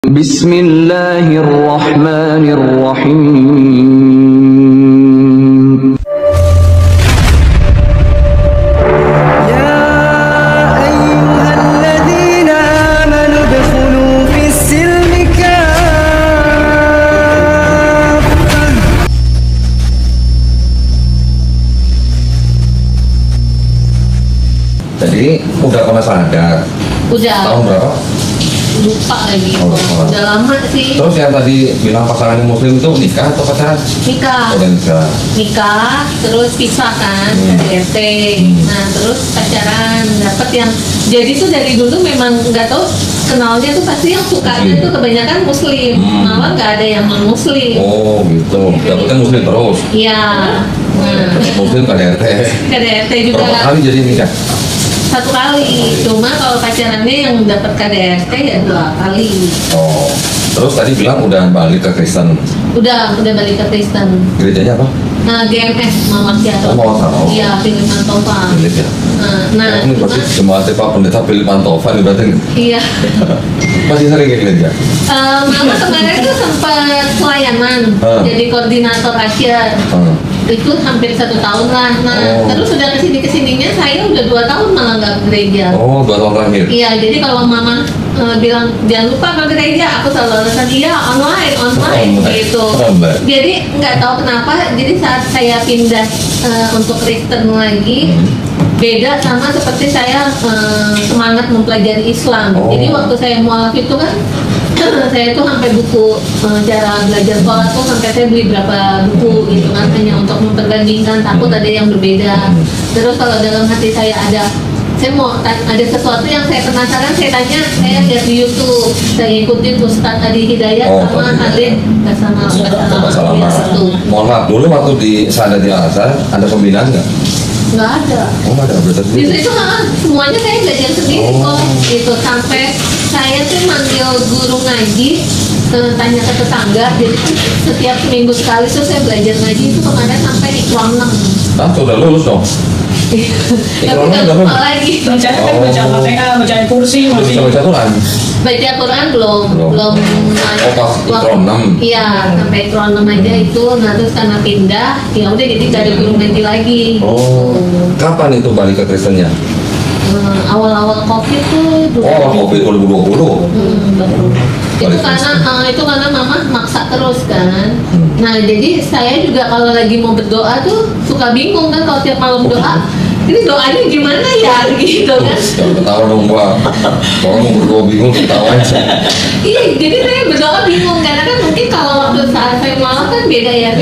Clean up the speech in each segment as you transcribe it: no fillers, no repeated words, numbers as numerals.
Bismillahirrahmanirrahim. يا أيها الذين آمنوا ادخلوا في السلم كافة. Jadi udah pernah sadar Udah, tahun berapa? lupa lagi. Oh, lupa. Udah lama sih. Terus yang tadi bilang pasangan muslim itu nikah atau pacaran? Nikah, Udah nikah. nikah, terus pisah kan, KDRT. Nah, terus pacaran, dapet yang jadi tuh dari dulu memang nggak tahu kenalnya tuh pasti yang sukanya tuh kebanyakan muslim, malah nggak ada yang non muslim. Oh gitu. Dapetnya muslim terus. Iya. Nah, Muslim KDRT. KDRT juga Berapa kali jadi nikah? 1 kali. Cuma kalau pacarannya yang dapat KDRT ya 2 kali. Oh. Terus tadi bilang udah balik ke Kristen. Udah balik ke Kristen. Gerejanya apa? Nah, GMS Muhammadiyah. Oh, Muhammadiyah. Iya, Philip Mantofa. Philip ya. Nah, ini berarti jemaatnya Pak Pendeta Philip Mantofa nih berarti. iya. Masih sering kayak gini ya? Mama kemarin tuh sempat pelayanan, jadi koordinator Asia. Itu hampir 1 tahun lah. Nah, terus udah kesininya saya udah 2 tahun malah nggak ke gereja. Oh, 2 tahun terakhir. Iya, jadi kalau mama bilang jangan lupa ke gereja, aku selalu alasan iya online gitu. Jadi nggak tahu kenapa. Jadi saat saya pindah untuk Kristen lagi, beda sama seperti saya semangat mempelajari Islam. Jadi waktu saya mualaf itu kan saya tuh sampai buku cara belajar sholat tuh sampai saya beli berapa buku gitu kan, hanya untuk memperbandingkan, takut ada yang berbeda. Terus kalau dalam hati saya saya mau ada sesuatu yang saya penasaran, saya tanya, saya lihat di YouTube, saya ikutin Ustadz Adi Hidayat sama Khalid Basama. Mohon maaf, dulu waktu di Sadat Al Azhar ada pembinaan nggak? Nggak ada. Oh, nggak ada, berarti Di situ semuanya saya belajar sendiri kok, gitu. Sampai saya tuh manggil guru ngaji, tanya ke tetangga. Jadi setiap seminggu sekali tuh saya belajar ngaji itu kemarin sampai Iqra 6. Ah, sudah lulus dong. Tapi nggak lupa lagi. Baca Al-Fatihah, bacaan kursi masih. Bisa baca Quran? Baca Quran belum. Oh, pas Iqra 6. Iya, sampai Iqra 6 aja itu. Nah, terus karena pindah, ya udah jadi gak ada guru ngaji lagi. Oh, kapan itu balik ke Kristennya? Awal-awal COVID tuh. Oh, COVID 2020. Itu karena mama maksa terus kan. Nah, jadi saya juga kalau lagi mau berdoa tuh suka bingung kan kalau tiap malam doa. Ini doanya gimana ya gitu kan? Ketawa dong Mbak. Orang mau berdoa bingung ketawa aja. Iya, jadi saya berdoa bingung karena kan mungkin kalau waktu saat saya malam kan beda ya,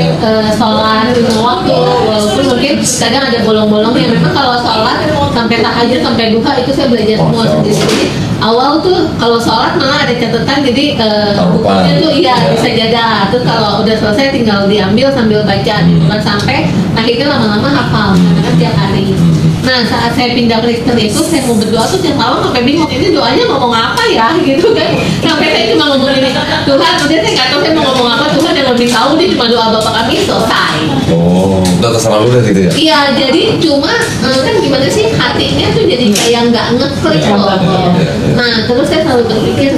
sholat lima waktu, walaupun mungkin kadang ada bolong-bolongnya. Memang kalau sholat sampai tahajud sampai duha itu saya belajar semua sendiri. Jadi awal tuh kalau sholat malah ada catatan, jadi bukunya tuh iya bisa jaga. Terus kalau udah selesai tinggal diambil sambil baca, bukan sampai akhirnya lama-lama hafal karena kan tiap hari. Nah, saat saya pindah Kristen itu, saya mau berdoa tuh tiap malam sampai bingung, ini doanya ngomong apa ya gitu kan. Sampai saya cuma ngomong ini, Tuhan, udah saya nggak tahu saya mau ngomong apa, Tuhan yang lebih tahu, dia cuma doa Bapak kami selesai. Oh, udah terserah lu deh gitu ya? Iya, jadi cuma kan gimana sih, hatinya tuh jadi kayak nggak ngeklik loh. Nah, terus saya selalu berpikir,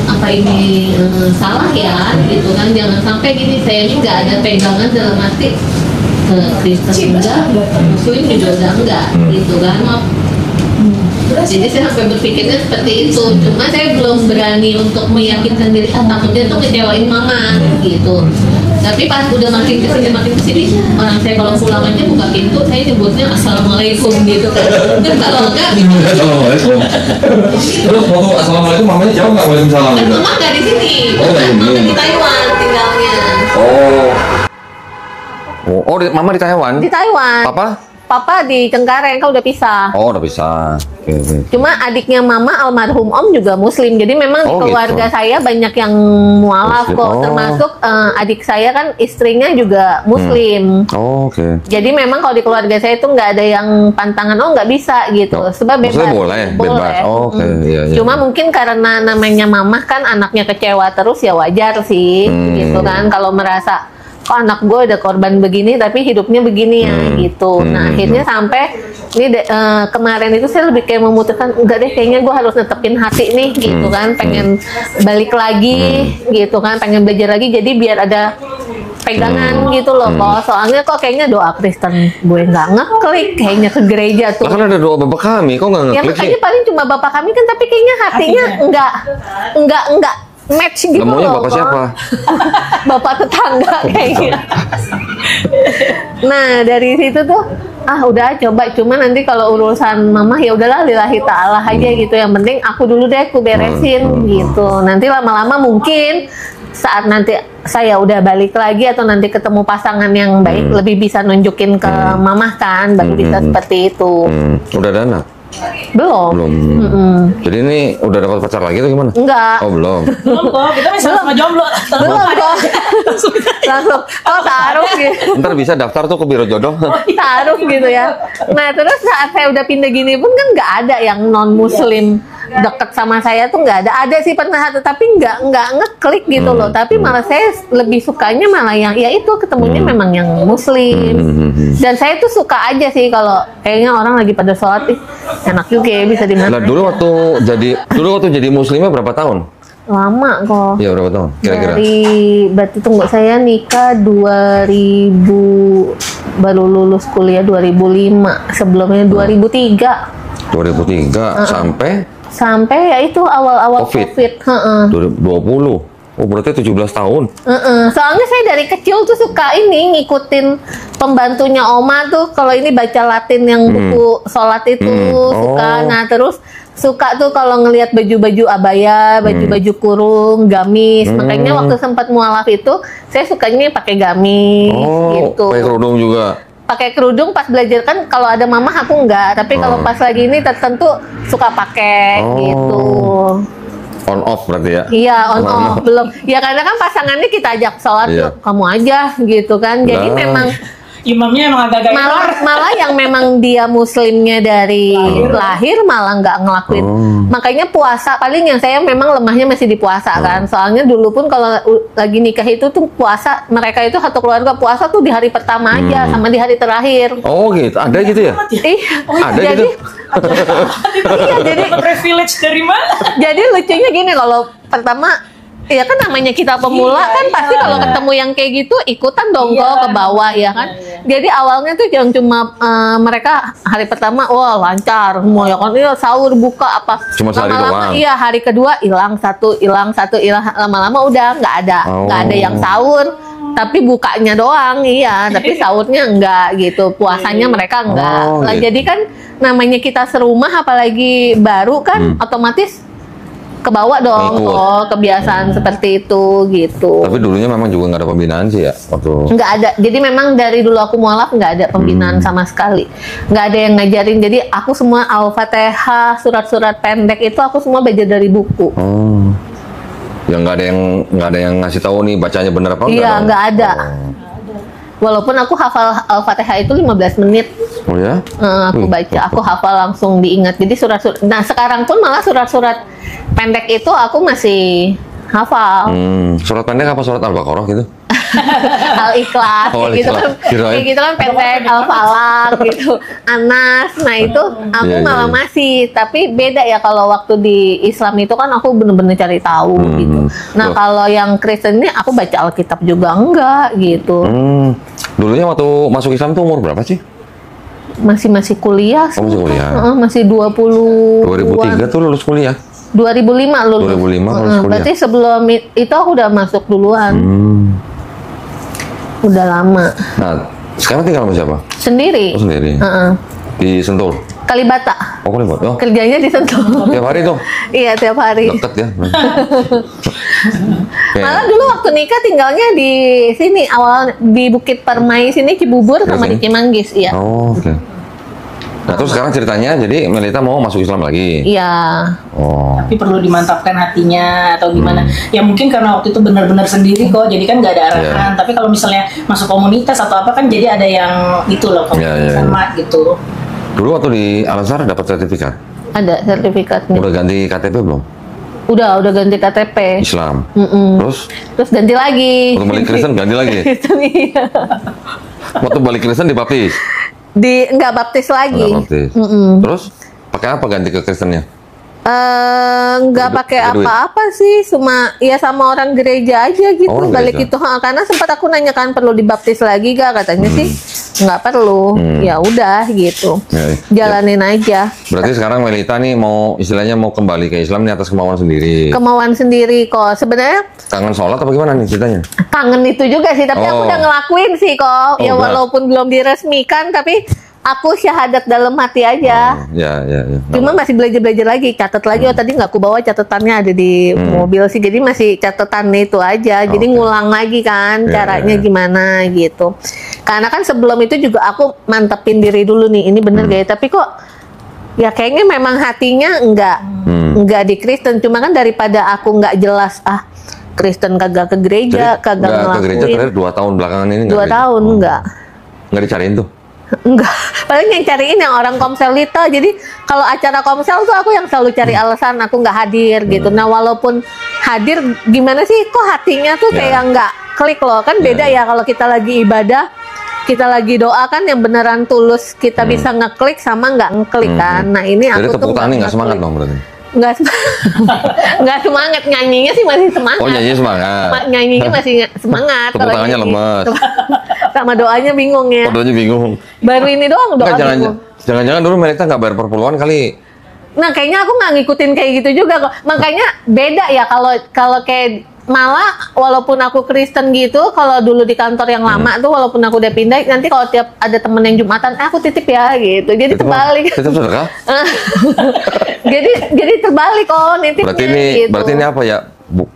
apa ini salah ya gitu kan, jangan sampai gini, saya ini nggak ada pegangan dalam arti Kristen enggak, Muslim juga udah enggak, gitu kan. Jadi saya sampai berpikirnya seperti itu. Cuma saya belum berani untuk meyakinkan diri, takutnya tuh ngecewain mama, gitu. Tapi pas udah makin kesini, orang saya kalau pulang aja buka pintu, saya nyebutnya assalamualaikum gitu kan. Dan kalau enggak, Assalamualaikum. Terus waktu assalamualaikum mamanya jawab nggak waalaikumsalam gitu? mama nggak di sini, mama di Taiwan tinggalnya. Oh, mama di Taiwan? Di Taiwan. Papa di Cengkareng, kan udah pisah. Oh, udah bisa. Oke. Cuma adiknya mama almarhum om juga muslim. Jadi memang di keluarga saya banyak yang mualaf kok. Termasuk adik saya kan istrinya juga muslim. Oh, oke. Jadi memang kalau di keluarga saya itu nggak ada yang pantangan, nggak bisa gitu. Sebab bebas. Boleh. Oh, oke. Iya. Cuma mungkin karena namanya mamah kan anaknya kecewa terus, ya wajar sih gitu kan. Kalau merasa kok anak gue udah korban begini tapi hidupnya begini ya gitu. Nah akhirnya sampai ini kemarin itu saya lebih kayak memutuskan enggak deh, kayaknya gue harus netepin hati nih gitu kan, pengen balik lagi gitu kan, pengen belajar lagi, jadi biar ada pegangan gitu loh kok. Soalnya kok kayaknya doa Kristen gue nggak ngeklik kayaknya ke gereja tuh. Lah kan ada doa Bapak kami, kok nggak Ya ngeklik sih? makanya paling cuma bapak kami kan, tapi kayaknya hatinya enggak match gitu Lah, maunya loh. bapak kok. siapa? Bapak tetangga kayaknya. Nah dari situ tuh udah coba, cuma nanti kalau urusan mama ya udahlah lillahi ta'ala aja gitu. Yang penting aku dulu deh aku beresin gitu. Nanti lama-lama mungkin saat nanti saya udah balik lagi atau nanti ketemu pasangan yang baik lebih bisa nunjukin ke mamah kan, baru bisa seperti itu. Udah ada anak? Belum. Jadi ini udah dapat pacar lagi atau gimana? Enggak. Oh belum. Belum kok, kita masih sama jomblo. Belum kok. Langsung taruh gitu. Ntar bisa daftar tuh ke biro jodoh. Taruh gitu ya. Nah terus saat saya udah pindah gini pun kan nggak ada yang non muslim deket sama saya tuh, nggak ada. Ada sih pernah, tapi nggak ngeklik gitu loh. Tapi malah saya lebih sukanya malah yang ya itu ketemunya memang yang muslim. Dan saya tuh suka aja sih kalau kayaknya orang lagi pada sholat, enak juga ya bisa dimana. Nah dulu waktu jadi muslimnya berapa tahun? Lama kok. Iya berapa tahun? Kira-kira? Berarti tunggu, saya nikah 2000, baru lulus kuliah 2005, sebelumnya 2003. 2003 Sampai ya itu awal-awal COVID. 2020. Oh berarti 17 tahun. Soalnya saya dari kecil tuh suka ini ngikutin pembantunya oma tuh, kalau ini baca Latin yang buku sholat itu suka. Nah terus suka tuh kalau ngelihat baju-baju abaya, baju-baju kurung, gamis. Makanya waktu sempat mualaf itu saya sukanya pakai gamis gitu. Pakai kerudung juga. Pakai kerudung pas belajar kan, kalau ada mama aku enggak, tapi kalau pas lagi ini tertentu suka pakai gitu. On off berarti ya? Iya, on off belum. Ya karena kan pasangannya kita ajak sholat, Iya. kamu aja gitu kan. Jadi memang Imamnya emang agak-agak malah yang memang dia muslimnya dari lahir malah nggak ngelakuin. Makanya puasa paling yang saya memang lemahnya masih di puasa kan. Soalnya dulu pun kalau lagi nikah itu tuh puasa, mereka itu satu keluarga puasa tuh di hari pertama aja sama di hari terakhir. Oh gitu, ada gitu ya? Iya, Ada jadi gitu? iya, jadi privilege dari mana? jadi lucunya gini, kalau pertama ya kan namanya kita pemula kan pasti kalau ketemu yang kayak gitu ikutan dong kok ke bawah ya kan. Jadi awalnya tuh yang cuma mereka hari pertama wah lancar semua ya kan, iya sahur buka apa. Cuma sehari lama-lama doang. iya hari kedua hilang satu, lama-lama udah nggak ada yang sahur. Tapi bukanya doang, iya. Tapi sahurnya enggak gitu. Puasanya mereka enggak. Lah gitu. jadi kan namanya kita serumah, apalagi baru kan, otomatis kebawa dong. Ngikut. Kebiasaan seperti itu gitu. Tapi dulunya memang juga nggak ada pembinaan sih ya waktu. Nggak ada. Jadi memang dari dulu aku mualaf nggak ada pembinaan sama sekali. Nggak ada yang ngajarin. Jadi aku semua Al-Fatihah, surat-surat pendek itu aku semua belajar dari buku. Oh. Yang nggak ada yang ngasih tahu nih bacanya bener apa enggak? Iya, dong? nggak ada. Walaupun aku hafal Al-Fatihah itu 15 menit. Oh ya? Aku baca, aku hafal langsung diingat. Jadi surat-surat. Nah sekarang pun malah surat-surat pendek itu aku masih hafal. Surat pendek apa surat Al-Baqarah gitu? Al-Ikhlas, Oh, kayak gitu kan, Al-Ikhlas. Kirain. kayak gitu kan pendek, Al-Falaq gitu, Anas. Nah itu aku Iya, malah iya. masih, tapi beda ya kalau waktu di Islam itu kan aku bener-bener cari tahu gitu. Nah Loh. kalau yang Kristen ini aku baca Alkitab juga enggak gitu. Dulunya waktu masuk Islam tuh umur berapa sih? Masih kuliah. Oh, masih kuliah. Masih 20 2003 tuh lulus kuliah. 2005 lulus. 2005 lulus kuliah. Berarti sebelum itu aku udah masuk duluan. Udah lama. Nah, sekarang tinggal sama siapa? Sendiri. Oh, sendiri. Di Sentul. Kalibata. Oh, Kalibata. Oh, Kerjanya di Sentul. tiap hari tuh. Iya, tiap hari. Deket ya. Malah dulu waktu nikah tinggalnya di sini, awal di Bukit Permai sini, Cibubur sama sini? di Cimanggis, iya. Oh, oke. Nah, terus sekarang ceritanya jadi Melita mau masuk Islam lagi. Iya. Oh. Tapi perlu dimantapkan hatinya atau gimana. Ya mungkin karena waktu itu benar-benar sendiri kok, jadi kan nggak ada arahan. Tapi kalau misalnya masuk komunitas atau apa kan jadi ada yang itu loh, sama gitu. Dulu waktu di Al-Azhar dapat sertifikat. Ada sertifikatnya. Udah ganti KTP belum? Udah ganti KTP. Islam. Terus ganti lagi. Waktu balik Kristen ganti lagi. Itu iya. Waktu balik Kristen dibaptis. Enggak baptis lagi. Enggak baptis. Terus pakai apa ganti ke Kristennya? Nggak pakai apa-apa sih, cuma ya sama orang gereja aja gitu. Balik gereja. itu karena sempat aku nanyakan perlu dibaptis lagi gak, katanya sih nggak perlu. Ya udah gitu, jalanin aja. Berarti sekarang Melita nih mau istilahnya mau kembali ke Islam nih atas kemauan sendiri. Kemauan sendiri kok sebenarnya. Kangen sholat apa gimana nih ceritanya? Kangen itu juga sih, tapi aku udah ngelakuin sih kok. Ya walaupun belum diresmikan, tapi aku syahadat dalam hati aja. Ya. Cuma masih belajar lagi, catat lagi. Oh tadi nggak aku bawa catatannya, ada di mobil sih. Jadi masih catatan itu aja. Jadi ngulang lagi kan caranya gimana gitu. Karena kan sebelum itu juga aku mantepin diri dulu nih. Ini bener gak ya? Tapi kok ya kayaknya memang hatinya nggak di Kristen. Cuma kan daripada aku nggak jelas Kristen kagak ke gereja, kagak ngelakuin. Ke gereja terakhir 2 tahun belakangan ini. 2 tahun nggak dicariin tuh. Enggak, paling yang cariin yang orang Komsel itu. Jadi kalau acara Komsel tuh aku yang selalu cari alasan aku nggak hadir gitu. Nah walaupun hadir, gimana sih kok hatinya tuh kayak nggak klik loh. Kan beda ya kalau kita lagi ibadah, kita lagi doa kan yang beneran tulus kita bisa ngeklik sama nggak ngeklik kan. Nah ini jadi aku tuh nggak semangat dong berarti. Nggak semangat, nyanyinya sih masih semangat. Oh nyanyinya semangat. Nyanyinya masih semangat. Tepuk tangannya lemes. Sama doanya bingung ya. Doanya bingung. Baru ini doang doa bingung. Jangan-jangan dulu Melita nggak bayar perpuluhan kali. Nah kayaknya aku nggak ngikutin kayak gitu juga kok. Makanya beda ya kalau kayak malah walaupun aku Kristen gitu, kalau dulu di kantor yang lama tuh walaupun aku udah pindah, nanti kalau tiap ada temen yang Jumatan, aku titip ya gitu. Jadi terbalik. Titip sedekah? jadi terbalik nitipnya. Berarti ini apa ya?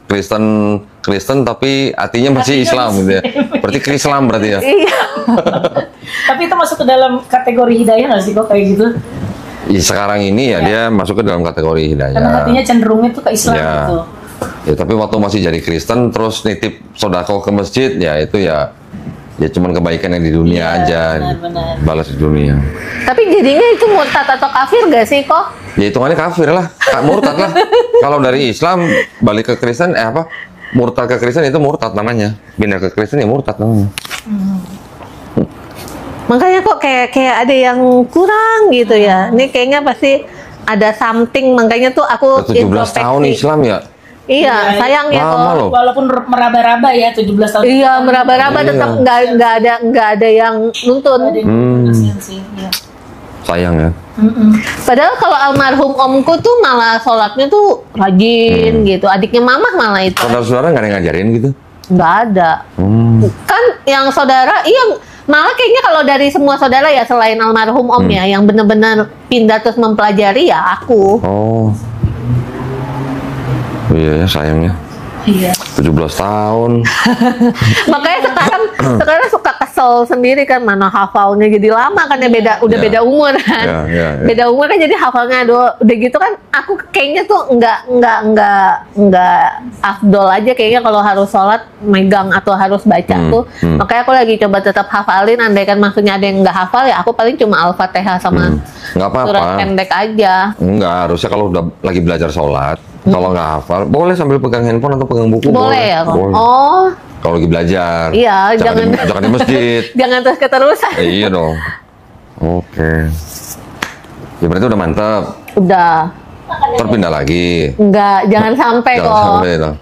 Kristen tapi hatinya masih Islam gitu ya. Berarti Krislam berarti ya. Iya. Tapi itu masuk ke dalam kategori hidayah nggak sih kok kayak gitu? Ya, sekarang ini ya dia masuk ke dalam kategori hidayah. Karena hatinya cenderungnya tuh ke Islam gitu. Ya tapi waktu masih jadi Kristen terus nitip sodako ke masjid ya itu ya cuman kebaikan yang di dunia aja. Benar. Balas di dunia. Tapi jadinya itu murtad atau kafir gak sih kok? Ya hitungannya kafir lah, murtad lah. Kalau dari Islam balik ke Kristen murtad ke Kristen itu murtad namanya. Pindah ke Kristen ya murtad namanya. Makanya kok kayak ada yang kurang gitu ya. Ini kayaknya pasti ada something, makanya tuh aku 17 tahun Islam ya. Iya, sayang ya kok. Walaupun meraba-raba ya 17 tahun. Iya, meraba-raba tetap nggak ada yang nuntun. Sayang ya. Padahal kalau almarhum omku tuh malah sholatnya tuh rajin gitu. Adiknya mamah malah itu. Saudara-saudara nggak ada yang ngajarin gitu? Nggak ada. Kan yang saudara, malah kayaknya kalau dari semua saudara ya selain almarhum om ya, yang benar-benar pindah terus mempelajari ya aku. Oh. Iya ya sayangnya. Iya. 17 tahun. Makanya sekarang suka kesel sendiri kan, mana hafalnya jadi lama kan ya, beda umur kan. Beda umur kan jadi hafalnya udah gitu kan, aku kayaknya tuh nggak afdol aja kayaknya kalau harus sholat megang atau harus baca tuh. Makanya aku lagi coba tetap hafalin, andaikan maksudnya ada yang nggak hafal ya aku paling cuma Al-Fatihah sama surat pendek aja. Enggak, harusnya kalau udah lagi belajar sholat, kalau nggak hafal, boleh sambil pegang handphone atau pegang buku. Boleh ya kok? Boleh. Oh. Kalau lagi belajar. Iya, jangan di masjid. Jangan terus keterusan. Iya dong. Oke. Ya berarti udah mantap. Udah. Terpindah lagi. Enggak, jangan sampai kok. Jangan sampai dong.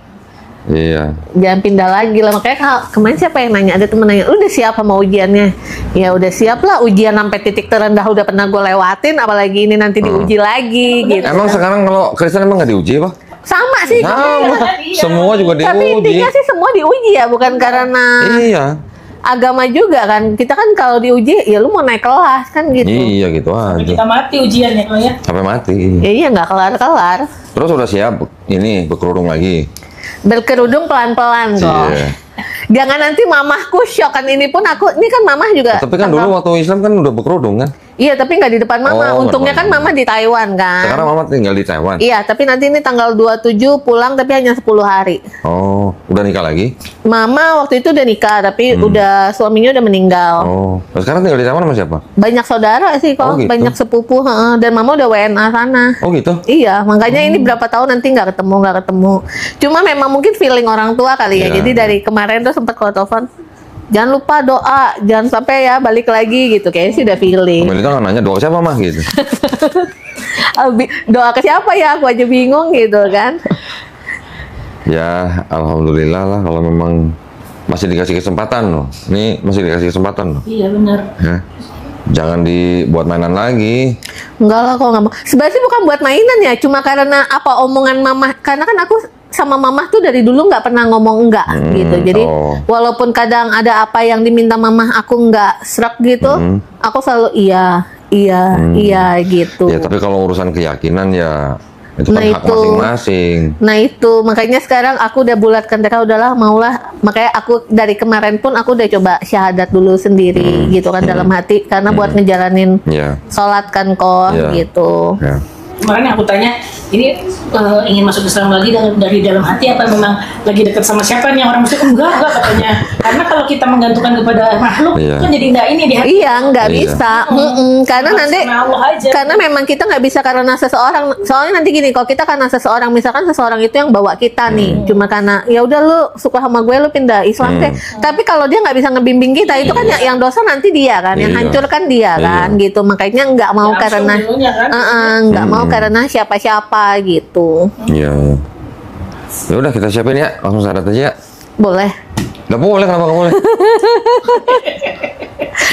Iya. Jangan pindah lagi lah. Makanya kemarin siapa yang nanya? Ada temen nanya, lu udah siap sama ujiannya? Ya udah siap lah. Ujian sampai titik terendah udah pernah gue lewatin. Apalagi ini nanti diuji lagi gitu. Emang sekarang kalau Kristen emang nggak diuji apa? Sama sih. Semua juga diuji. Tapi intinya sih semua diuji ya. Bukan karena agama juga kan. Kita kan kalau diuji ya lu mau naik kelas kan gitu. Iya gitu aja. Kita mati ujiannya kok ya. Sampai mati. Iya nggak kelar-kelar. Terus udah siap ini berkerudung lagi. Berkerudung pelan-pelan kok. Jangan nanti mamahku shock kan, ini pun ini kan mamah juga. Tapi kan dulu waktu Islam kan udah berkerudung kan? Iya, tapi nggak di depan mama. Oh, Untungnya depan kan mama di Taiwan kan. Sekarang mama tinggal di Taiwan. Iya, tapi nanti ini tanggal 27 pulang tapi hanya 10 hari. Oh, udah nikah lagi? Mama waktu itu udah nikah, tapi udah suaminya udah meninggal. Oh, nah, sekarang tinggal di Taiwan sama siapa? Banyak saudara sih kok, Oh, gitu? banyak sepupu, heeh. Dan mama udah WNA sana. Oh gitu? Iya, makanya ini berapa tahun nanti nggak ketemu. Cuma memang mungkin feeling orang tua kali ya. Iya. Jadi dari kemarin tuh sempat kalau telepon, jangan lupa doa, jangan sampai ya balik lagi gitu. Kayaknya sih udah feeling. Melita kan nanya doa ke siapa mah gitu. Doa ke siapa ya? Aku aja bingung gitu kan. Ya, alhamdulillah lah kalau memang masih dikasih kesempatan loh. Ini masih dikasih kesempatan loh. Iya benar. Ya. Jangan dibuat mainan lagi. Enggak lah, kok nggak mau. Sebenarnya sih bukan buat mainan ya, cuma karena apa omongan mama. Karena kan aku sama mama tuh dari dulu nggak pernah ngomong enggak gitu. Jadi walaupun kadang ada apa yang diminta mama aku nggak serak gitu, aku selalu iya gitu. Ya, tapi kalau urusan keyakinan ya itu kan Nah, hak itu. masing-masing. Nah itu makanya sekarang aku udah bulatkan mereka udahlah maulah, makanya aku dari kemarin pun aku udah coba syahadat dulu sendiri gitu kan dalam hati karena buat ngejalanin Ya. sholat kan kok Ya. gitu. Ya. Kemarin aku tanya, ini ingin masuk Islam lagi dari dalam hati apa memang lagi dekat sama siapa nih orang muslim? Enggak katanya. Karena kalau kita menggantungkan kepada makhluk, Iya. kan jadi nggak ini di hati. Iya nggak Iya. bisa, karena Harus nanti sama Allah aja. karena memang kita nggak bisa karena seseorang. Soalnya nanti gini, kalau kita karena seseorang, misalkan seseorang itu yang bawa kita nih, cuma karena ya udah lu suka sama gue, lu pindah Islam deh. Tapi kalau dia nggak bisa ngebimbing kita, itu kan yang dosa nanti dia kan, yang Iya. hancurkan dia kan, gitu. Makanya nggak mau Ya, karena absolutnya kan. nggak mau karena siapa-siapa gitu. Ya. Ya udah kita siapin ya, langsung syarat aja ya. Boleh. Nggak boleh, kenapa nggak boleh?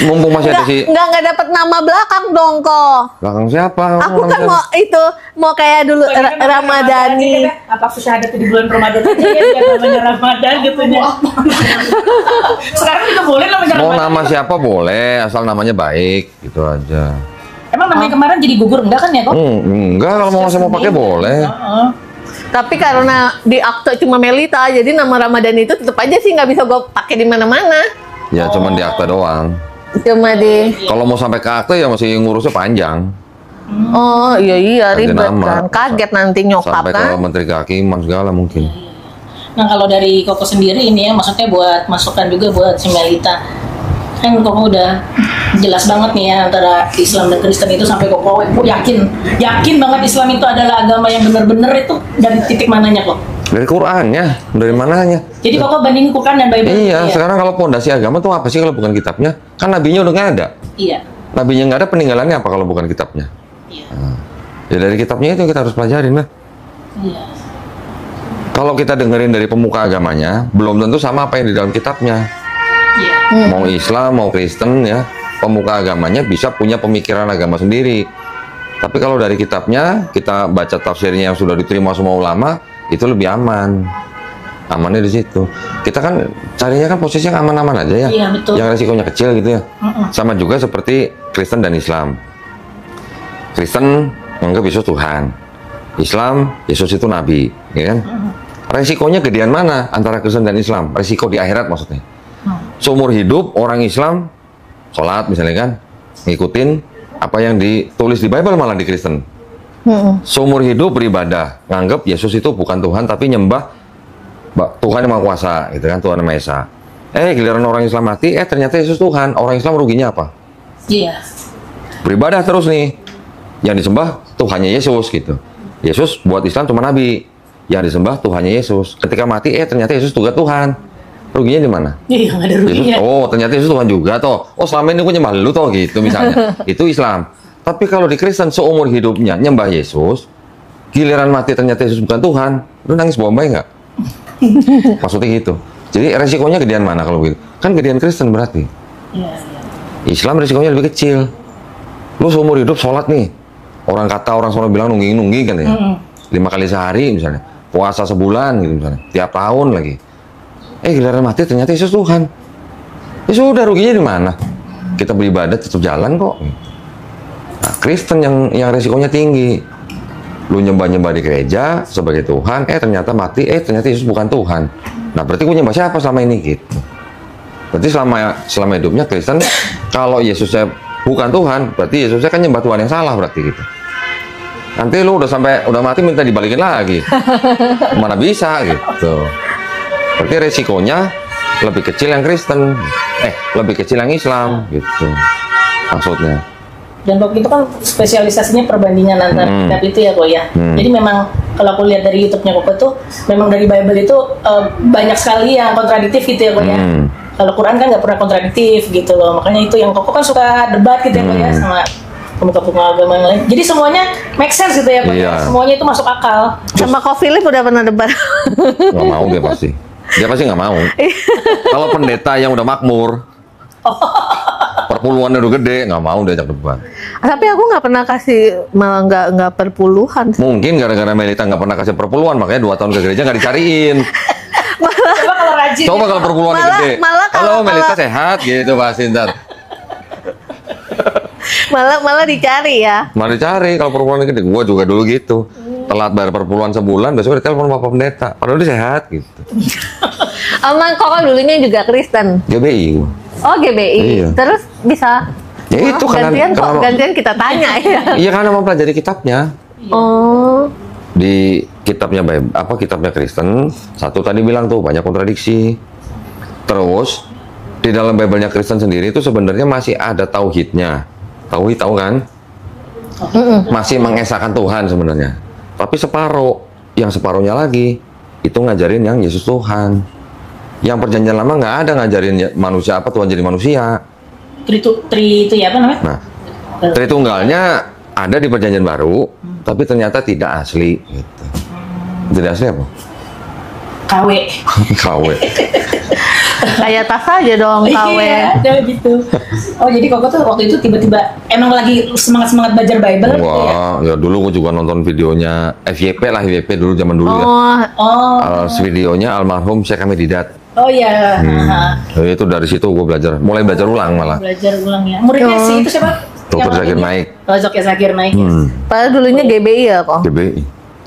Mumpung masih ada si Nggak dapat nama belakang dong kok. belakang siapa? Aku Nama kan siapa? mau kayak dulu Kan Ramadhani. Apa aku syahadat di bulan Ramadan aja ya, dia namanya Ramadan gitu ya. Sekarang juga boleh namanya Mau Ramadan. nama siapa boleh, asal namanya baik, gitu aja. Emang namanya kemarin jadi gugur enggak kan ya kok? Enggak, kalau mau pakai boleh. Heeh. Tapi karena di akte cuma Melita, jadi nama Ramadan itu tetap aja sih nggak bisa gue pakai di mana-mana. Ya cuman di akta doang. Cuma di Kalau mau sampai ke akta ya masih ngurusnya panjang. oh iya Ganti ribet nama. kan, kaget nanti nyokap Sampai kan. ke Menteri Kehakiman segala mungkin. Nah kalau dari Koko sendiri ini ya, maksudnya buat masukan juga buat si Melita. Kan Koko udah jelas banget nih ya antara Islam dan Kristen itu sampai Koko yakin banget Islam itu adalah agama yang benar-benar itu dari titik mananya kok. Dari Qurannya, dari mananya? Jadi Koko bandingin Quran dan Bible. Iya, sekarang kalau pondasi agama tuh apa sih kalau bukan kitabnya? Kan nabinya udah nggak ada. Iya. Nabinya nggak ada, peninggalannya apa kalau bukan kitabnya? Iya. Ya dari kitabnya itu kita harus pelajarin lah. Iya. Kalau kita dengerin dari pemuka agamanya, belum tentu sama apa yang di dalam kitabnya. Iya. Mau Islam, mau Kristen ya, pemuka agamanya bisa punya pemikiran agama sendiri. Tapi kalau dari kitabnya, kita baca tafsirnya yang sudah diterima semua ulama, itu lebih aman. Amannya di situ. Kita kan carinya kan posisi yang aman-aman aja ya. Iya, betul. Yang resikonya kecil gitu ya. Sama juga seperti Kristen dan Islam. Kristen menganggap Yesus Tuhan. Islam, Yesus itu Nabi. Ya kan? Resikonya gedean mana antara Kristen dan Islam? Resiko di akhirat maksudnya. Seumur hidup orang Islam sholat misalnya kan, ngikutin apa yang ditulis di Bible malah di Kristen. Seumur hidup beribadah, nganggap Yesus itu bukan Tuhan tapi nyembah Tuhan yang Maha Kuasa, gitu kan, Tuhan yang Maha Esa. Giliran orang Islam mati, ternyata Yesus Tuhan. Orang Islam ruginya apa? Iya. Beribadah terus nih, yang disembah Tuhannya Yesus gitu. Yesus buat Islam cuma Nabi, yang disembah Tuhannya Yesus. Ketika mati, ternyata Yesus juga Tuhan. Ruginya di mana? Iya, nggak ada ruginya. Yesus, ternyata Yesus Tuhan juga toh. Oh, selama ini gue nyembah lu toh gitu misalnya. Itu Islam. Tapi kalau di Kristen seumur hidupnya nyembah Yesus, giliran mati ternyata Yesus bukan Tuhan, lu nangis bombay nggak? Maksudnya gitu. Jadi resikonya gedean mana kalau gitu? Kan gedean Kristen berarti. Iya. Islam resikonya lebih kecil. Lu seumur hidup sholat nih. Orang sono bilang nungging kan ya. 5 kali sehari misalnya. Puasa sebulan gitu misalnya. Tiap tahun lagi. Giliran mati ternyata Yesus Tuhan. Ya sudah, ruginya di mana? Kita beribadah tetap jalan kok. Nah, Kristen yang resikonya tinggi. Lu nyembah-nyembah di gereja sebagai Tuhan, ternyata mati, ternyata Yesus bukan Tuhan. Nah, berarti gue nyembah siapa selama ini gitu. Berarti selama hidupnya Kristen, kalau Yesusnya bukan Tuhan, berarti Yesusnya kan nyembah Tuhan yang salah berarti gitu. Nanti lu udah mati minta dibalikin lagi. Mana bisa gitu. Berarti resikonya lebih kecil yang Kristen, lebih kecil yang Islam gitu. Maksudnya. Dan waktu itu kan spesialisasinya perbandingan antar kitab itu ya kok ya. Jadi memang kalau aku lihat dari YouTube-nya Koko tuh memang dari Bible itu banyak sekali yang kontradiktif gitu ya kok ya. Kalau Quran kan nggak pernah kontradiktif gitu loh. Makanya itu yang Koko kan suka debat gitu ya kok ya sama teman-teman agama yang lain. Jadi semuanya make sense gitu ya kok ya. Semuanya itu masuk akal. Sama Ko Philip udah pernah debat. Nggak mau dia pasti. Dia pasti nggak mau. Kalau pendeta yang udah makmur, perpuluhannya udah gede, nggak mau diajak debat. Tapi aku nggak pernah kasih, malah nggak perpuluhan. Mungkin gara-gara Melita nggak pernah kasih perpuluhan, makanya 2 tahun ke gereja nggak dicariin. Coba kalau rajin. Coba kalau perpuluhannya gede. Malah Halo Melita sehat gitu pasti ntar. Malah dicari ya. Malah dicari kalau perpuluhannya gede. Gua juga dulu gitu. Telat bayar perpuluhan sebulan, besok ditelepon Bapak Pendeta. Padahal dia sehat gitu. Emang Koko dulunya juga Kristen. GBI. Oh GBI. Iya. Terus bisa. Ya itu kan gantian kita tanya ya. Iya karena mau pelajari kitabnya. Oh. Di kitabnya kitabnya Kristen, satu tadi bilang tuh banyak kontradiksi. Terus di dalam Bible-nya Kristen sendiri itu sebenarnya masih ada tauhidnya. Tauhid tahu kan? Masih mengesahkan Tuhan sebenarnya. Tapi separuh, yang separuhnya lagi itu ngajarin yang Yesus Tuhan. Yang perjanjian lama nggak ada ngajarin manusia apa Tuhan jadi manusia. Tri itu ya apa namanya? Nah, Tritunggalnya ada di perjanjian baru, tapi ternyata tidak asli. Gitu. Tidak asli apa? KW. KW. Kayak tas aja dong KW. Iya, ada gitu. Oh jadi Koko tuh waktu itu tiba-tiba emang lagi semangat belajar Bible gitu ya? Wah, ya dulu gue juga nonton videonya FYP dulu zaman dulu ya. Videonya almarhum Syekh Hamid Didat. Oh iya. Itu dari situ gue mulai belajar ulang malah. Belajar ulang ya. Muridnya sih itu siapa? Dr. Zakir Naik. Oh, Dr. Zakir Naik. Padahal dulunya GBI ya kok.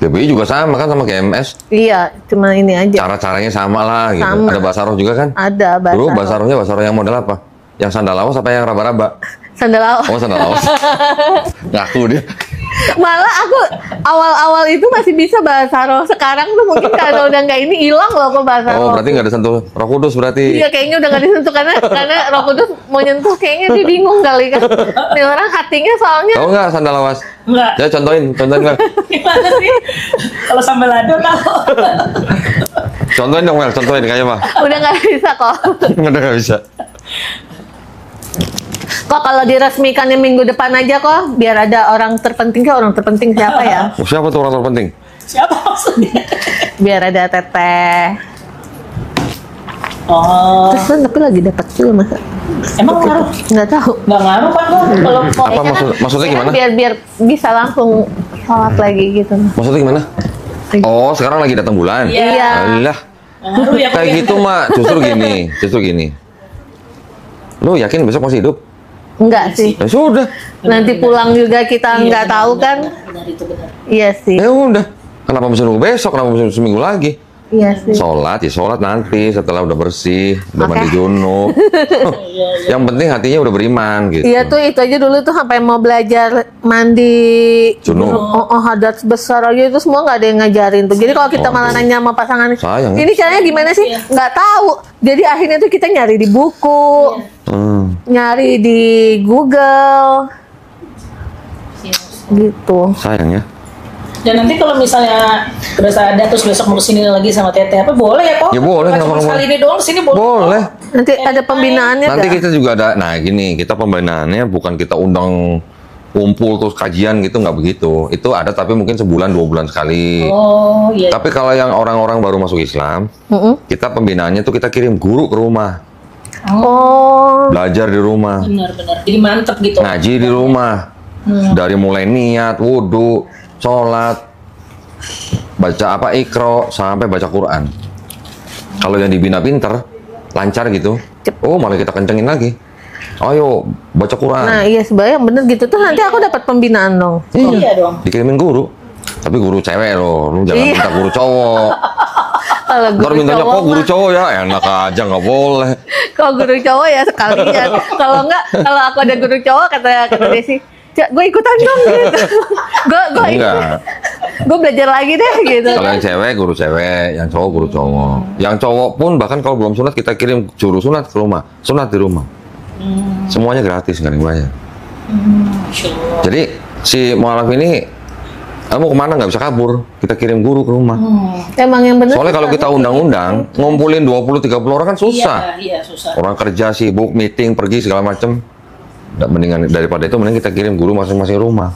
GBI juga sama kan sama GMS. Iya, cuma ini aja. Cara-caranya sama lah gitu. Sama. Ada bahasa roh juga kan? Ada bahasa. Dulu bahasa roh yang model apa? Yang sandal lawas apa yang raba-raba? Sandal lawas. Oh, sandal lawas. Ngaku dia. Malah aku awal-awal itu masih bisa bahasa roh. Sekarang tuh mungkin kalau udah nggak ini hilang loh kok bahasa roh. Oh, berarti nggak ada sentuh Roh Kudus berarti. Iya, kayaknya udah nggak disentuh karena Roh Kudus mau nyentuh kayaknya dia bingung kali kan. Nih orang hatinya soalnya. Tahu nggak sandal lawas? Enggak. Ya contohin Mel. Gimana sih? Kalau sambal lado tahu. Contohin dong Mel, contohin kayak apa? Udah nggak bisa kok. Udah nggak bisa. Kok kalau diresmikannya minggu depan aja kok, biar ada orang terpenting siapa ya? Oh, siapa tuh orang terpenting? Siapa maksudnya? Biar ada teteh. Oh. Terus kan tapi lagi dapat juga masa? Emang ngaruh? Nggak tahu. Nggak ngaruh kan kok kalau Apa maksudnya gimana? Biar bisa langsung sholat lagi gitu. Maksudnya gimana? Oh, sekarang lagi datang bulan. Iya. Alah. ngaruh ya Kayak gitu mah justru gini. Lu yakin besok masih hidup? Enggak sih. Ya sudah. Nanti pulang juga kita nggak tahu kan? Benar itu benar. Iya sih. Ya udah. Kenapa mesti nunggu besok? Kenapa mesti seminggu lagi? Iya sih. Sholat nanti setelah udah bersih, udah Oke. mandi junub. Yang penting hatinya udah beriman gitu. Iya tuh itu aja dulu tuh sampai mau belajar mandi Junub. hadas besar aja itu semua nggak ada yang ngajarin tuh. Jadi kalau kita malah nanya sama pasangan, Sayang ya. ini caranya gimana sih? Nggak tahu. Jadi akhirnya tuh kita nyari di buku, nyari di Google, gitu. Sayang ya. Dan nanti kalau misalnya berasa ada terus besok mau kesini lagi sama Teteh apa boleh ya kok? Ya boleh, Cuma kenapa sekali boleh? ini doang sini boleh. Boleh. Nanti ada pembinaannya Nanti nggak? kita juga ada. Nah gini, kita pembinaannya bukan kita undang kumpul terus kajian gitu, nggak begitu. Itu ada tapi mungkin sebulan 2 bulan sekali. Oh iya. Tapi kalau yang orang-orang baru masuk Islam, kita pembinaannya tuh kita kirim guru ke rumah, Oh, belajar di rumah, Benar-benar. Jadi mantep gitu. ngaji di rumah, dari mulai niat, wudhu, sholat, baca ikro sampai baca Quran. Kalau yang dibina pinter, lancar gitu, oh malah kita kencengin lagi. Ayo baca Quran. nah iya sebenarnya bener gitu tuh nanti aku dapat pembinaan dong. Iya dong. Dikirimin guru, tapi guru cewek loh, lu jangan Iya. minta guru cowok. Kalau Ntar guru mintanya cowok kok guru mah- cowok ya, enak aja nggak boleh. Kalau guru cowok ya sekalian. Kalau enggak, kalau aku ada guru cowok kata Desi, gue ikutan dong gitu. gue Enggak. gue belajar lagi deh gitu. Kalau yang cewek guru cewek, yang cowok guru cowok. Yang cowok pun bahkan kalau belum sunat kita kirim juru sunat ke rumah, sunat di rumah. Semuanya gratis, nggak ada yang bayar. Masya Allah. Jadi si mualaf ini kamu kemana nggak bisa kabur, kita kirim guru ke rumah. Emang yang benar. Soalnya kalau kita undang-undang ngumpulin 20-30 orang kan susah. Iya, susah. Orang kerja sibuk, meeting, pergi segala macem. Mendingan daripada itu mending kita kirim guru masing-masing rumah.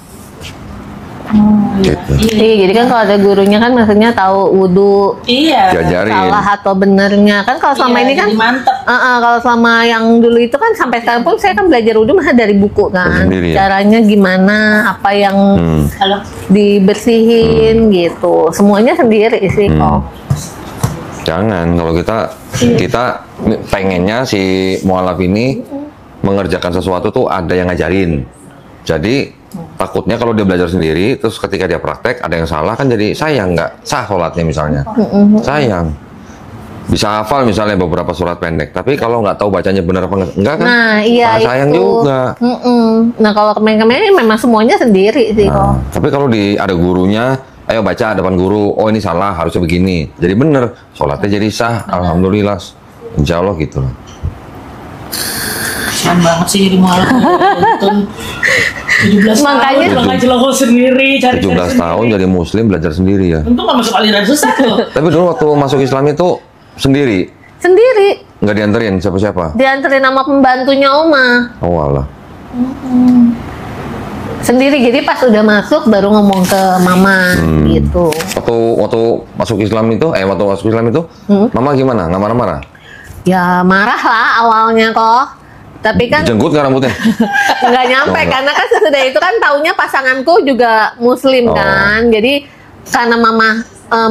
Gitu. Iya, jadi kan kalau ada gurunya kan maksudnya tahu wudhu, Iya. Diajarin. salah atau benernya kan. Kalau selama Iya, ini kan jadi mantep. kalau selama yang dulu itu kan sampai sekarang pun saya kan belajar wudhu mah dari buku kan. Sendiri ya? Caranya gimana, apa yang Halo. dibersihin gitu. Semuanya sendiri sih kok. Jangan, kalau kita pengennya si mualaf ini mengerjakan sesuatu tuh ada yang ngajarin. Jadi takutnya kalau dia belajar sendiri, terus ketika dia praktek ada yang salah kan jadi sayang, nggak sah sholatnya misalnya. Sayang. Bisa hafal misalnya beberapa surat pendek, tapi kalau nggak tahu bacanya benar apa enggak kan? Nah, iya sayang itu. juga. Nah, kalau kemen-kemen memang semuanya sendiri sih kok. Nah, tapi kalau ada gurunya, ayo baca depan guru, oh ini salah, harusnya begini. Jadi bener, sholatnya jadi sah, alhamdulillah. Insya Allah gitu lah. Kasian banget sih jadi mualaf. 17 Makanya- tahun ngaji logo sendiri, cari 17 tahun jadi muslim belajar sendiri ya. Untung nggak masuk aliran sesat tuh. Tapi dulu waktu masuk Islam itu sendiri, Sendiri nggak dianterin siapa-siapa. dianterin sama pembantunya Oma. Oh alah. Sendiri, jadi pas udah masuk baru ngomong ke mama gitu. Waktu masuk Islam itu, Mama gimana? Nggak marah-marah? Ya marah lah awalnya kok. Tapi kan Jenggut nggak rambutnya? nggak nyampe Oh, karena kan sesudah itu kan taunya pasanganku juga muslim Oh. kan. Jadi karena mama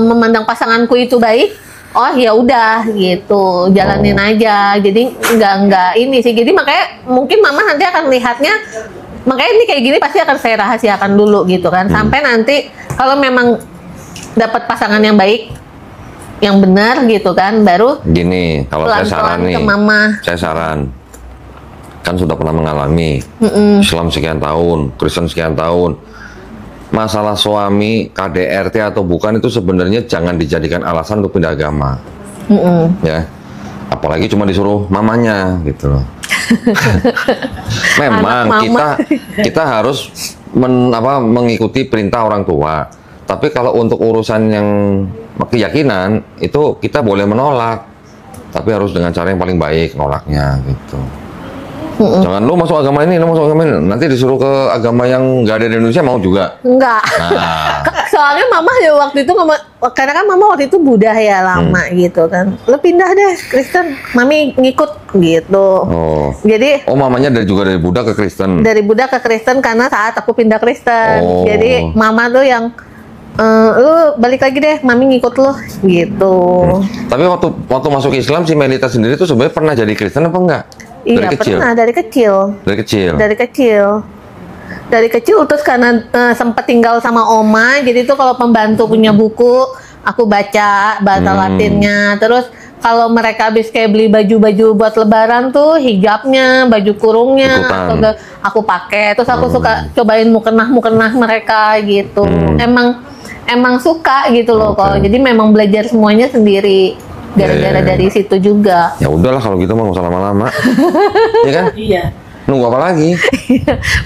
memandang pasanganku itu baik, oh ya udah gitu, jalanin aja. Jadi nggak ini sih. Jadi makanya mungkin mama nanti akan lihatnya, makanya ini kayak gini pasti akan saya rahasiakan dulu gitu kan. Sampai nanti kalau memang dapat pasangan yang baik, yang benar gitu kan, baru Gini, kalau saya saran pelan-pelan nih, ke mama. saya saran, kan sudah pernah mengalami Islam sekian tahun, Kristen sekian tahun. Masalah suami KDRT atau bukan itu sebenarnya jangan dijadikan alasan untuk pindah agama, ya. Apalagi cuma disuruh mamanya gitu loh. Memang Anak mama. kita harus mengikuti perintah orang tua. Tapi kalau untuk urusan yang keyakinan itu kita boleh menolak, tapi harus dengan cara yang paling baik nolaknya gitu. Jangan lu masuk agama ini, lu masuk agama ini, nanti disuruh ke agama yang nggak ada di Indonesia mau juga. Enggak. Nah, Soalnya mama ya waktu itu karena kan mama waktu itu Buddha ya lama gitu kan. Lo pindah deh Kristen, mami ngikut gitu. oh, Jadi mamanya juga dari Buddha ke Kristen. dari Buddha ke Kristen karena saat aku pindah Kristen. Oh. Jadi mama tuh yang lu balik lagi deh, mami ngikut lo gitu. Tapi waktu masuk Islam si Melita sendiri tuh sebenarnya pernah jadi Kristen apa enggak? Iya Dari kecil. pernah dari kecil. Dari kecil. Dari kecil terus karena sempat tinggal sama oma, jadi tuh kalau pembantu punya buku, aku baca bahasa Latinnya. Terus kalau mereka habis kayak beli baju-baju buat lebaran tuh, hijabnya, baju kurungnya, Ikutan. aku pakai. Terus aku suka cobain mukenah mereka gitu. Emang suka gitu loh kok. Oke. Jadi memang belajar semuanya sendiri. Gara-gara Iya. dari situ juga. Ya udahlah kalau gitu mah nggak usah lama-lama. Iya kan? Iya. Nunggu apa lagi?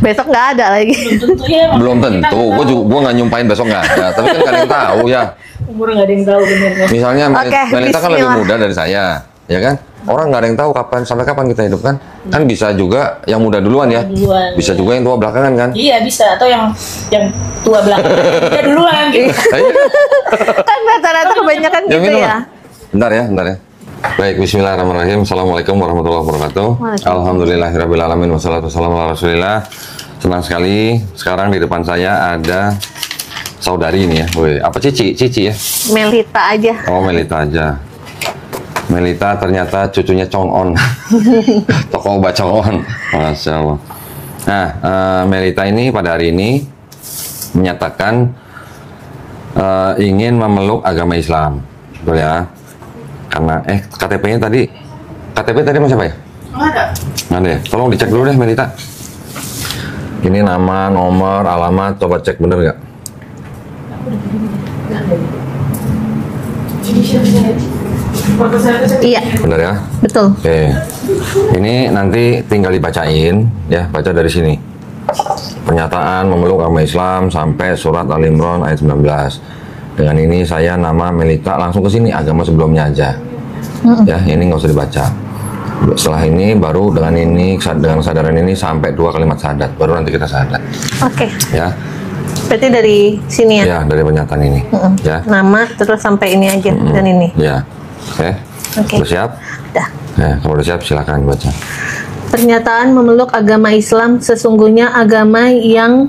Besok nggak ada lagi. Belum tentu ya. Belum kita tentu. nggak tahu. Gue nggak nyumpain besok nggak ada. Tapi kan nggak ada yang tahu ya. Umur nggak ada yang tahu benernya. Misalnya Oke, Melita kan lebih bismillah. muda dari saya, ya kan? Orang nggak ada yang tahu sampai kapan kita hidup kan? Kan bisa juga yang muda duluan ya. Duluan, Bisa iya. juga yang tua belakangan kan? Iya bisa, atau yang tua belakang kita duluan gitu. Ayo, Kan rata-rata kebanyakan yang gitu minum ya. lah. Bentar ya. Baik, bismillahirrahmanirrahim. Assalamualaikum warahmatullahi wabarakatuh. Waalaikumsalam. Alhamdulillahirrahmanirrahim. Wassalatu wassalamu ala rasulillah. Senang sekali. Sekarang di depan saya ada saudari ini ya. Woi, apa Cici? Cici ya? Melita aja. Oh, Melita aja. Melita ternyata cucunya Chong On. Tokoh Bacong On. Masya Allah. Nah, Melita ini pada hari ini menyatakan ingin memeluk agama Islam. Betul ya? karena KTP-nya tadi Mas siapa ya? Nggak ada. Nggak ada ya? Tolong dicek dulu deh Melita. Ini nama, nomor, alamat, coba cek bener nggak? Iya, Bener ya? betul. Oke. Ini nanti tinggal dibacain ya, baca dari sini. Pernyataan memeluk agama Islam sampai surat Al-Imran ayat 19. Dengan ini saya nama Melita, langsung ke sini agama sebelumnya aja. Ya, ini nggak usah dibaca. Setelah ini baru dengan kesadaran ini sampai 2 kalimat syahadat, baru nanti kita syahadat. Oke. Ya. Berarti dari sini ya? Ya, dari pernyataan ini. Ya. Nama terus sampai ini aja dan ini. Ya. Oke. Oke. Udah siap? Udah. Ya, kalau udah siap silakan baca. Pernyataan memeluk agama Islam sesungguhnya agama yang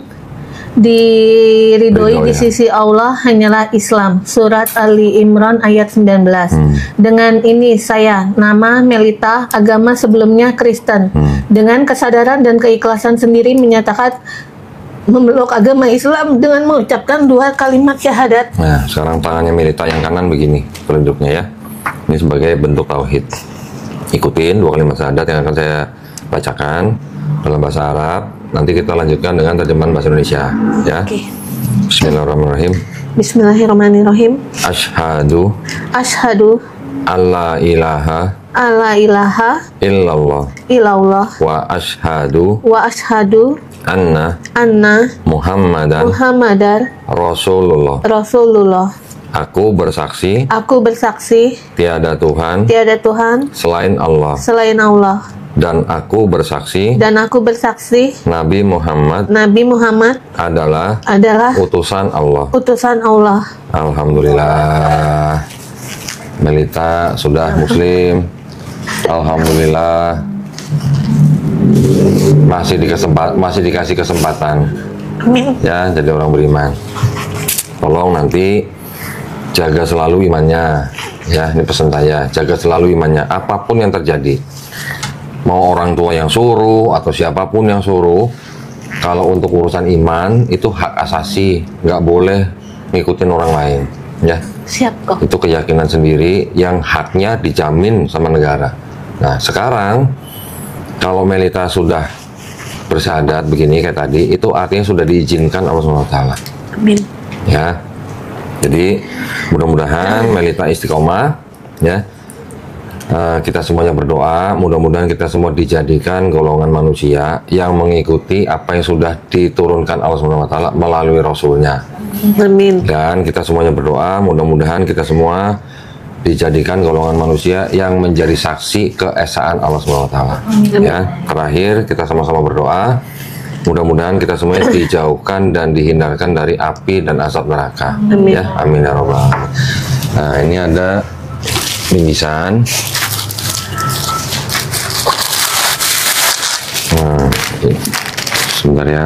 diridhoi Ridho, di ya. sisi Allah hanyalah Islam. Surat Ali Imran ayat 19. Dengan ini saya nama Melita, agama sebelumnya Kristen. Dengan kesadaran dan keikhlasan sendiri menyatakan memeluk agama Islam dengan mengucapkan 2 kalimat syahadat. Nah, sekarang tangannya Melita yang kanan begini telunjuknya ya. Ini sebagai bentuk tauhid. Ikutin 2 kalimat syahadat yang akan saya bacakan dalam bahasa Arab. Nanti kita lanjutkan dengan terjemahan bahasa Indonesia ya. Oke. Bismillahirrahmanirrahim. Bismillahirrahmanirrahim. Asyhadu Asyhadu alla ilaha alla ilaha illallah illallah wa asyhadu wa asyhadu anna anna Muhammadan Muhammadar Rasulullah. Rasulullah. Aku bersaksi Aku bersaksi tiada Tuhan tiada Tuhan selain Allah, selain Allah, dan aku bersaksi dan aku bersaksi Nabi Muhammad Nabi Muhammad adalah adalah utusan Allah. utusan Allah. Alhamdulillah, Melita sudah muslim. Alhamdulillah, masih dikasih kesempatan Amin. ya jadi orang beriman. Tolong nanti jaga selalu imannya ya, ini pesan saya, jaga selalu imannya apapun yang terjadi, mau orang tua yang suruh atau siapapun yang suruh. Kalau untuk urusan iman itu hak asasi, nggak boleh ngikutin orang lain ya. Siap kok. Itu keyakinan sendiri yang haknya dijamin sama negara. Nah sekarang kalau Melita sudah bersyahadat begini kayak tadi, itu artinya sudah diizinkan Allah SWT Amin. ya. Jadi mudah-mudahan Melita istiqomah ya. Kita semuanya berdoa, mudah-mudahan kita semua dijadikan golongan manusia yang mengikuti apa yang sudah diturunkan Allah SWT melalui Rasulnya. Amin. Dan kita semuanya berdoa, mudah-mudahan kita semua dijadikan golongan manusia yang menjadi saksi keesaan Allah SWT. Ya, terakhir kita sama-sama berdoa, mudah-mudahan kita semuanya dijauhkan dan dihindarkan dari api dan asap neraka. Amin. Ya, amin ya robbal alamin. Nah, ini ada bingkisan. Nah, sebentar ya.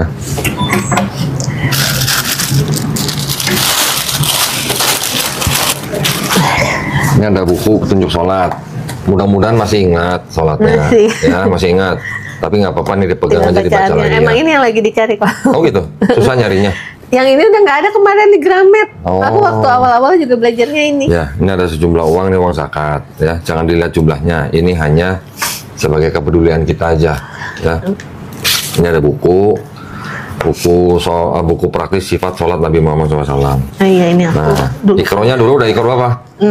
Ini ada buku petunjuk sholat. Mudah-mudahan masih ingat sholatnya. Masih. Ya, masih ingat. Tapi nggak apa-apa nih dipegang Dengan aja, dibaca bacaannya. lagi Emang ya. ini yang lagi dicari kok. Oh gitu? Susah nyarinya? Yang ini udah nggak ada kemarin di Gramet. Oh. Aku waktu awal-awal juga belajarnya ini. Ya, ini ada sejumlah uang, ini uang zakat. Ya, jangan dilihat jumlahnya. Ini hanya sebagai kepedulian kita aja. Ya. Ini ada buku praktis sifat sholat Nabi Muhammad SAW. Oh iya, ini aku. Nah, Dulu ikronya dulu udah ikro apa? 6.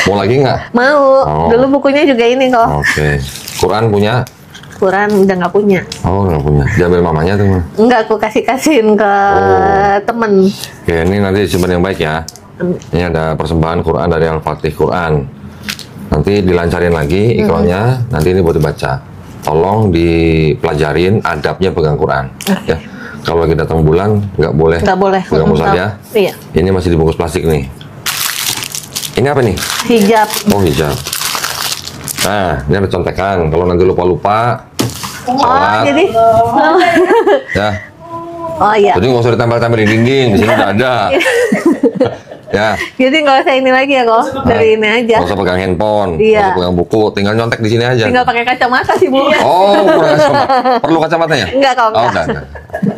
Mau lagi nggak? Mau. Oh. Dulu bukunya juga ini kok. Oke. Quran punya? Quran udah nggak punya. Oh, nggak punya. Diambil mamanya tuh. Ma. Enggak, aku kasihin ke temen. Oke, ini nanti disimpan yang baik ya. Ini ada persembahan Quran dari Al-Fatih Quran. Nanti dilancarin lagi iklannya, nanti ini buat dibaca. Tolong dipelajarin adabnya pegang Quran. Ya. Kalau lagi datang bulan, nggak boleh pegang mushaf ya. Iya. Ini masih dibungkus plastik nih. Ini apa nih? Hijab. Oh, hijab. Nah, ini ada contekan. Kalau nanti lupa-lupa, Oh, sholat, jadi ya. oh iya. Jadi nggak usah ditempel-tempel di dinding, di sini udah ada. Ya. Jadi nggak usah ini lagi ya kok. Dari ini aja. Nggak usah pegang handphone, Iya. nggak usah pegang buku, tinggal nyontek di sini aja. Tinggal pakai kacamata sih, Bu. Oh, kurang kacamata. Perlu kacamatanya? Enggak kok, Oh, enggak. enggak.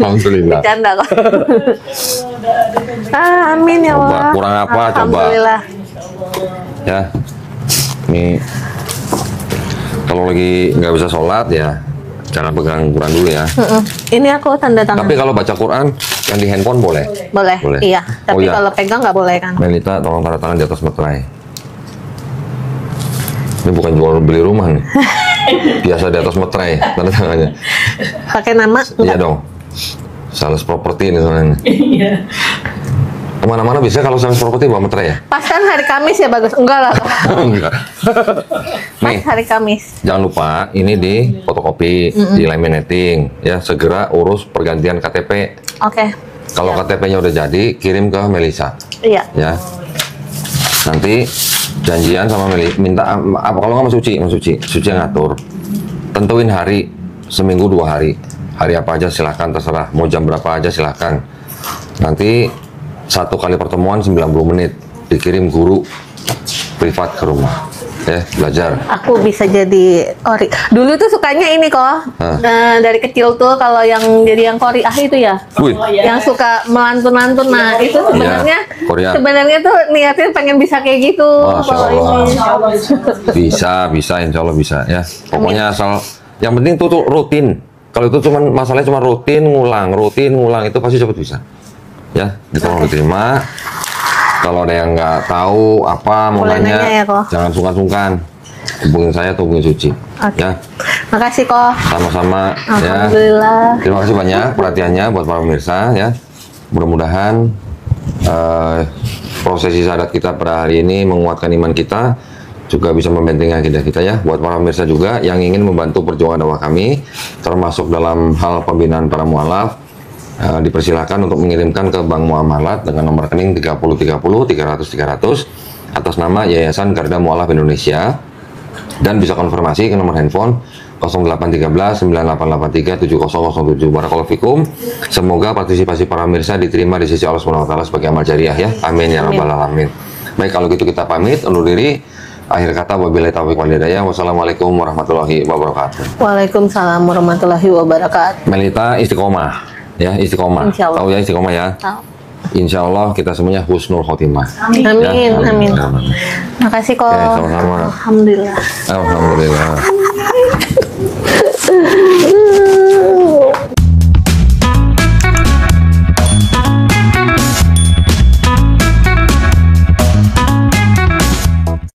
Alhamdulillah. Bercanda kok. Amin ya Coba, Allah. kurang apa, coba? Alhamdulillah. ya. Ini kalau lagi nggak bisa sholat ya jangan pegang Quran dulu ya. Ini aku tanda tangan. Tapi kalau baca Quran yang di handphone boleh. Boleh. Boleh. Iya. Oh, Tapi iya. kalau pegang nggak boleh kan? Melita tolong tanda tangan di atas materai. Ini bukan jual beli rumah nih. Biasa di atas materai tanda tangannya. Pakai nama? Iya dong. Sales properti ini soalnya. Iya. Kemana-mana bisa kalau sales properti bawa materai ya? Pas kan hari Kamis ya bagus. Enggak lah. Enggak. Pas Nih, hari Kamis. jangan lupa ini di fotokopi, di laminating ya. Segera urus pergantian KTP. Oke. Kalau KTP-nya udah jadi, kirim ke Melisa Iya. ya. Nanti janjian sama minta apa kalau nggak Mas Suci yang ngatur. Tentuin hari, seminggu 2 hari. Hari apa aja silahkan terserah. Mau jam berapa aja silahkan. Nanti 1 kali pertemuan 90 menit dikirim guru privat ke rumah ya belajar. Aku bisa jadi kori. Dulu tuh sukanya ini kok. Dari kecil tuh kalau yang jadi yang kori itu ya. Wih, Oh, iya. Yang suka melantun-lantun. Nah, itu sebenarnya Korea. sebenarnya tuh niatnya pengen bisa kayak gitu. Masya Kalau Allah. ini. bisa insya Allah bisa ya. Pokoknya asal yang penting tuh rutin. Kalau itu cuman masalahnya cuma rutin ngulang itu pasti cepat bisa ya. Ditolong diterima. Kalau ada yang nggak tahu apa mau Boleh nanya, nanya ya, Ko. jangan sungkan-sungkan hubungin saya atau hubungin Suci. Oke. Ya, Makasih kok. sama-sama ya. Alhamdulillah. Terima kasih banyak perhatiannya buat para pemirsa ya. Mudah-mudahan prosesi syahadat kita pada hari ini menguatkan iman kita, juga bisa membentengi akidah kita ya. Buat para pemirsa juga yang ingin membantu perjuangan dakwah kami, termasuk dalam hal pembinaan para mualaf, dipersilakan untuk mengirimkan ke Bank Muamalat dengan nomor rekening 3030 300 atas nama Yayasan Garda Mualaf Indonesia, dan bisa konfirmasi ke nomor handphone 0813 9883 7007. Barakallahu fikum. Semoga partisipasi para pemirsa diterima di sisi Allah Subhanahu wa taala sebagai amal jariah ya. Amin ya rabbal alamin. Baik, kalau gitu kita pamit undur diri. Akhir kata wabillahi taufiq wal hidayah. Wassalamualaikum warahmatullahi wabarakatuh. Waalaikumsalam warahmatullahi wabarakatuh. Melita istiqomah ya, istiqomah. Insya Allah. Tahu ya istiqomah ya. Tahu. Insya Allah kita semuanya husnul khotimah. Amin, Ya, amin. amin. Makasih kok. Oke, sama-sama. Alhamdulillah. Alhamdulillah.